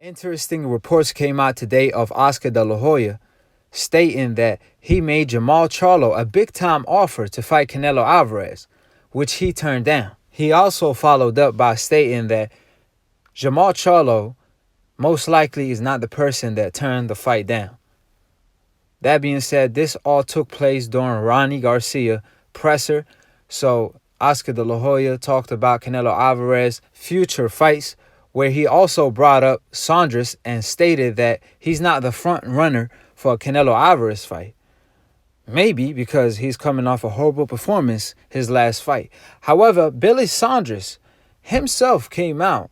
Interesting reports came out today of Oscar De La Hoya stating that he made Jermall Charlo a big-time offer to fight Canelo Alvarez, which he turned down. He also followed up by stating that Jermall Charlo most likely is not the person that turned the fight down. That being said, this all took place during Ronnie Garcia presser. So Oscar De La Hoya talked about Canelo Alvarez future fights, where he also brought up Saunders and stated that he's not the front runner for a Canelo Alvarez fight. Maybe because he's coming off a horrible performance his last fight. However, Billy Saunders himself came out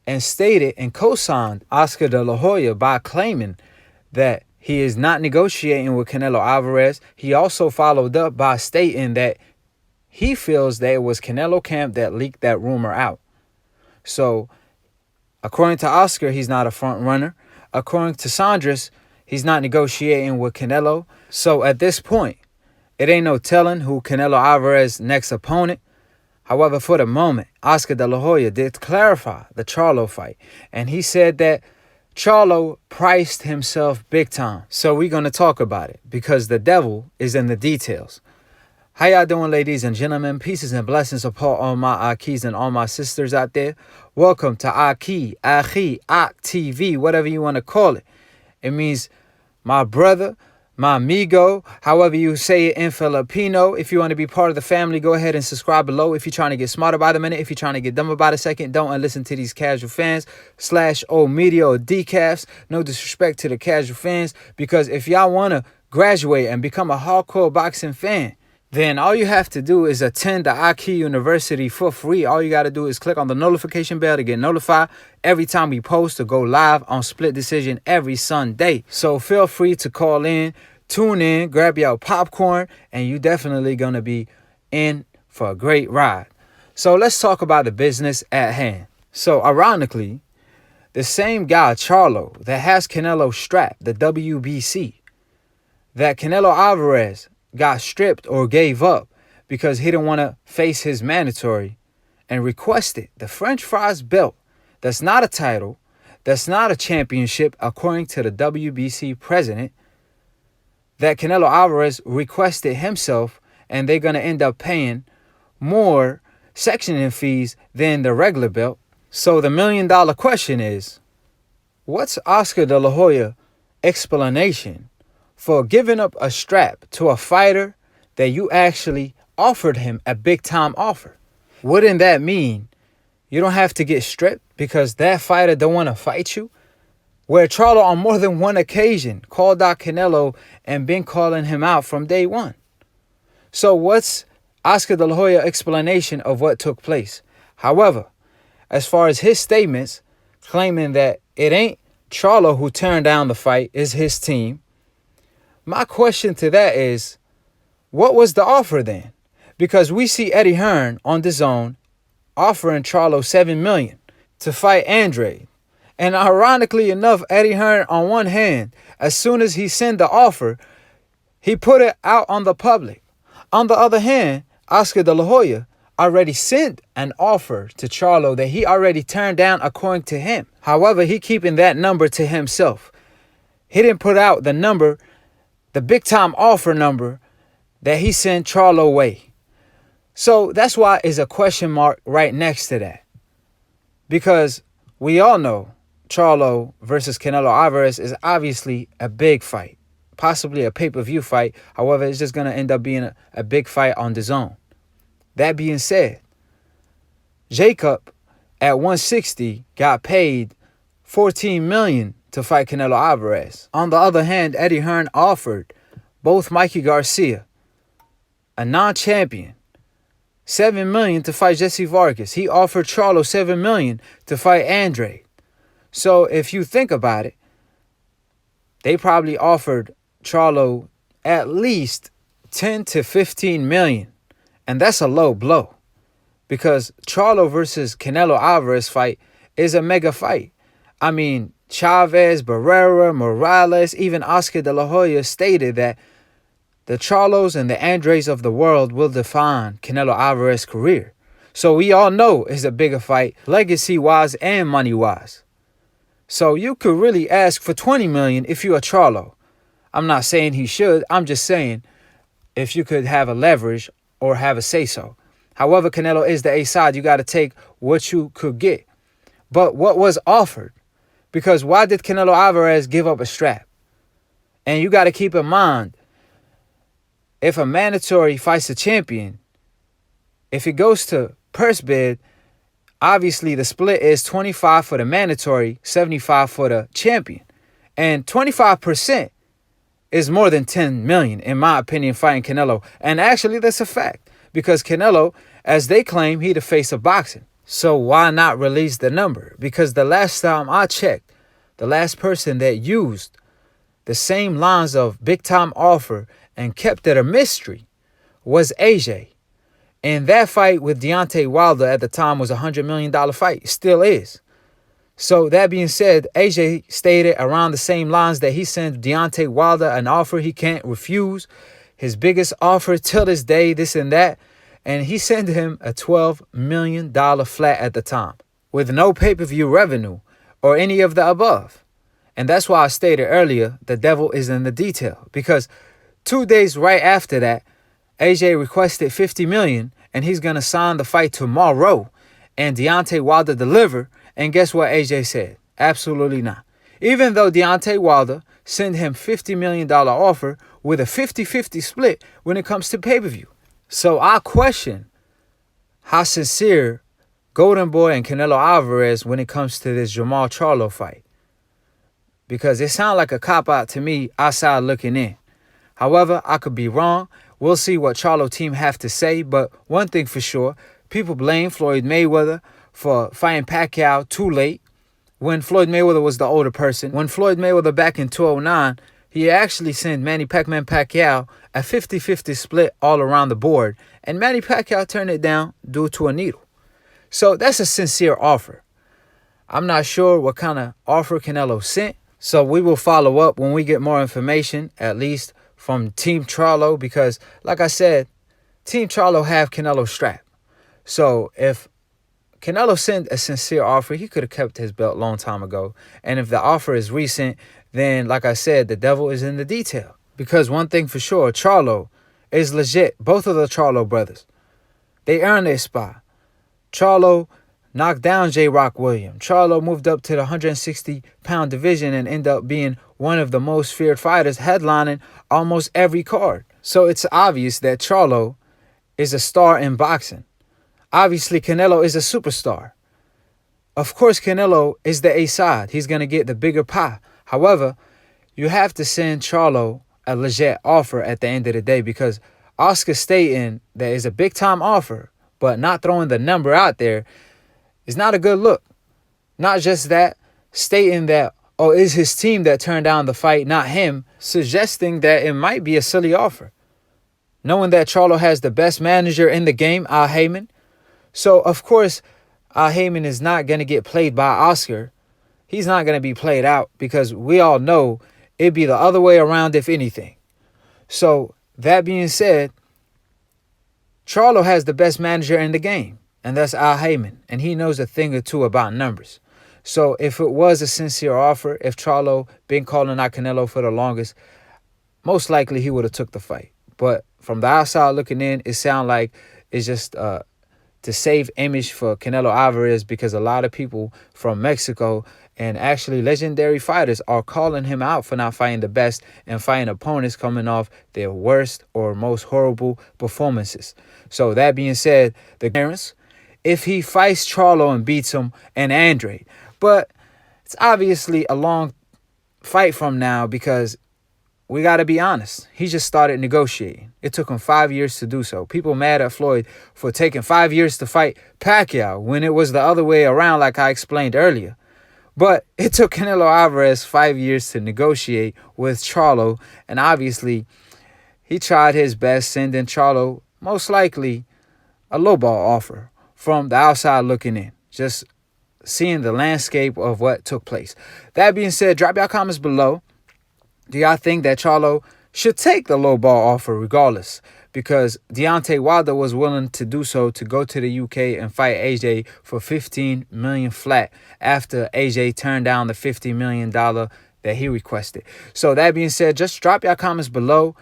and stated and co-signed Oscar De La Hoya by claiming that he is not negotiating with Canelo Alvarez. He also followed up by stating that he feels that it was Canelo camp that leaked that rumor out. So, according to Oscar, he's not a front runner. According to Saunders, he's not negotiating with Canelo. So at this point, it ain't no telling who Canelo Alvarez's next opponent. However, for the moment, Oscar De La Hoya did clarify the Charlo fight. And he said that Charlo priced himself big time. So we're going to talk about it because the devil is in the details. How y'all doing, ladies and gentlemen? Pieces and blessings upon all my Akhis and all my sisters out there. Welcome to Akhi, TV, whatever you want to call it. It means my brother, my amigo, however you say it in Filipino. If you want to be part of the family, go ahead and subscribe below. If you're trying to get smarter by the minute, if you're trying to get dumber by the second, don't listen to these casual fans / old media or decafs. No disrespect to the casual fans, because if y'all want to graduate and become a hardcore boxing fan, then all you have to do is attend the Akhi University for free. All you got to do is click on the notification bell to get notified every time we post or go live on Split Decision every Sunday. So feel free to call in, tune in, grab your popcorn, and you definitely going to be in for a great ride. So let's talk about the business at hand. So ironically, the same guy, Charlo, that has Canelo strapped, the WBC, that Canelo Alvarez got stripped or gave up because he didn't want to face his mandatory and requested the French fries belt. That's not a title. That's not a championship, according to the WBC president, that Canelo Alvarez requested himself, and they're going to end up paying more sectioning fees than the regular belt. So the $1 million question is, what's Oscar De La Hoya explanation for giving up a strap to a fighter that you actually offered him a big-time offer? Wouldn't that mean you don't have to get stripped because that fighter don't want to fight you? Where Charlo on more than one occasion called out Canelo and been calling him out from day one. So what's Oscar De La Hoya explanation of what took place? However, as far as his statements claiming that it ain't Charlo who turned down the fight, is his team, my question to that is, what was the offer then? Because we see Eddie Hearn on Dazn offering Charlo $7 million to fight Andrade. And ironically enough, Eddie Hearn, on one hand, as soon as he sent the offer, he put it out on the public. On the other hand, Oscar De La Hoya already sent an offer to Charlo that he already turned down according to him. However, he keeping that number to himself. He didn't put out the number, the big-time offer number that he sent Charlo way. So that's why it's a question mark right next to that. Because we all know Charlo versus Canelo Alvarez is obviously a big fight. Possibly a pay-per-view fight. However, it's just going to end up being a big fight on Dazn. That being said, Jacob at 160 got paid $14 million to fight Canelo Alvarez. On the other hand, Eddie Hearn offered both Mikey Garcia, a non-champion, $7 million to fight Jesse Vargas. He offered Charlo $7 million to fight Andrade. So if you think about it, they probably offered Charlo at least 10 to 15 million. And that's a low blow, because Charlo versus Canelo Alvarez fight is a mega fight. I mean, Chavez, Barrera, Morales, even Oscar De La Hoya stated that the Charlos and the Andrades of the world will define Canelo Alvarez's career. So we all know it's a bigger fight, legacy-wise and money-wise. So you could really ask for $20 million if you're a Charlo. I'm not saying he should. I'm just saying if you could have a leverage or have a say-so. However, Canelo is the A side. You got to take what you could get. But what was offered? Because why did Canelo Alvarez give up a strap? And you got to keep in mind, if a mandatory fights a champion, if it goes to purse bid, obviously the split is 25 for the mandatory, 75 for the champion. And 25% is more than 10 million, in my opinion, fighting Canelo. And actually, that's a fact. Because Canelo, as they claim, he the face of boxing. So why not release the number? Because the last time I checked, the last person that used the same lines of big-time offer and kept it a mystery was AJ. And that fight with Deontay Wilder at the time was a $100 million fight. Still is. So that being said, AJ stated around the same lines that he sent Deontay Wilder an offer he can't refuse. His biggest offer till this day, this and that. And he sent him a $12 million flat at the time with no pay-per-view revenue or any of the above. And that's why I stated earlier, the devil is in the detail. Because 2 days right after that, AJ requested $50 million and he's going to sign the fight tomorrow. And Deontay Wilder delivered. And guess what AJ said? Absolutely not. Even though Deontay Wilder sent him $50 million offer with a 50-50 split when it comes to pay-per-view. So I question how sincere Golden Boy and Canelo Alvarez when it comes to this Jermall Charlo fight. Because it sounds like a cop-out to me outside looking in. However, I could be wrong. We'll see what Charlo team have to say. But one thing for sure, people blame Floyd Mayweather for fighting Pacquiao too late when Floyd Mayweather was the older person. When Floyd Mayweather back in 2009, he actually sent Manny Pacquiao a 50-50 split all around the board. And Manny Pacquiao turned it down due to a needle. So that's a sincere offer. I'm not sure what kind of offer Canelo sent. So we will follow up when we get more information, at least from Team Charlo. Because like I said, Team Charlo have Canelo strapped. So if Canelo sent a sincere offer, he could have kept his belt a long time ago. And if the offer is recent, then like I said, the devil is in the detail. Because one thing for sure, Charlo is legit. Both of the Charlo brothers, they earned their spot. Charlo knocked down J. Rock Williams. Charlo moved up to the 160-pound division and ended up being one of the most feared fighters, headlining almost every card. So it's obvious that Charlo is a star in boxing. Obviously, Canelo is a superstar. Of course, Canelo is the A side. He's going to get the bigger pie. However, you have to send Charlo a legit offer at the end of the day, because Oscar stating that is a big-time offer, but not throwing the number out there is not a good look. Not just that, stating that, oh, it's his team that turned down the fight, not him, suggesting that it might be a silly offer. Knowing that Charlo has the best manager in the game, Al Heyman. So, of course, Al Heyman is not going to get played by Oscar. He's not going to be played out, because we all know it'd be the other way around if anything. So, that being said, Charlo has the best manager in the game, and that's Al Heyman, and he knows a thing or two about numbers. So if it was a sincere offer, if Charlo been calling out Canelo for the longest, most likely he would have took the fight. But from the outside looking in, it sounds like it's just to save image for Canelo Alvarez, because a lot of people from Mexico and actually legendary fighters are calling him out for not fighting the best and fighting opponents coming off their worst or most horrible performances. So that being said, the parents, if he fights Charlo and beats him, and Andrade. But it's obviously a long fight from now, because we got to be honest. He just started negotiating. It took him 5 years to do so. People mad at Floyd for taking 5 years to fight Pacquiao when it was the other way around, like I explained earlier. But it took Canelo Alvarez 5 years to negotiate with Charlo. And obviously, he tried his best, sending Charlo most likely a lowball offer from the outside looking in. Just seeing the landscape of what took place. That being said, drop your comments below. Do y'all think that Charlo should take the low ball offer regardless? because Deontay Wilder was willing to do so, to go to the UK and fight AJ for $15 million flat after AJ turned down the $50 million that he requested. So that being said, just drop your comments below.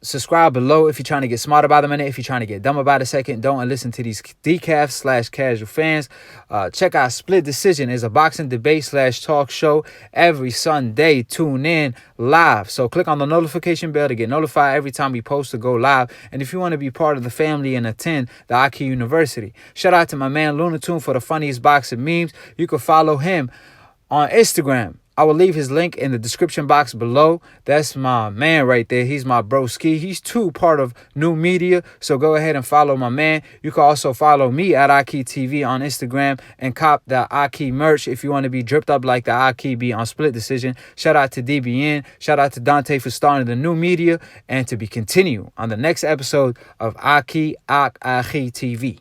Subscribe below if you're trying to get smarter by the minute. If you're trying to get dumber by the second, don't listen to these decaf/casual fans. Check out Split Decision. It's a boxing debate/talk show every Sunday. Tune in live. So click on the notification bell to get notified every time we post to go live. And if you want to be part of the family and attend the Akhi University, shout out to my man Lunatoon for the funniest boxing memes. You can follow him on Instagram. I will leave his link in the description box below. That's my man right there. He's my broski. He's too part of new media. So go ahead and follow my man. You can also follow me at Akhi TV on Instagram and cop the Akhi merch if you want to be dripped up like the Akhi be on Split Decision. Shout out to DBN. Shout out to Dante for starting the new media. And to be continued on the next episode of Akhi TV.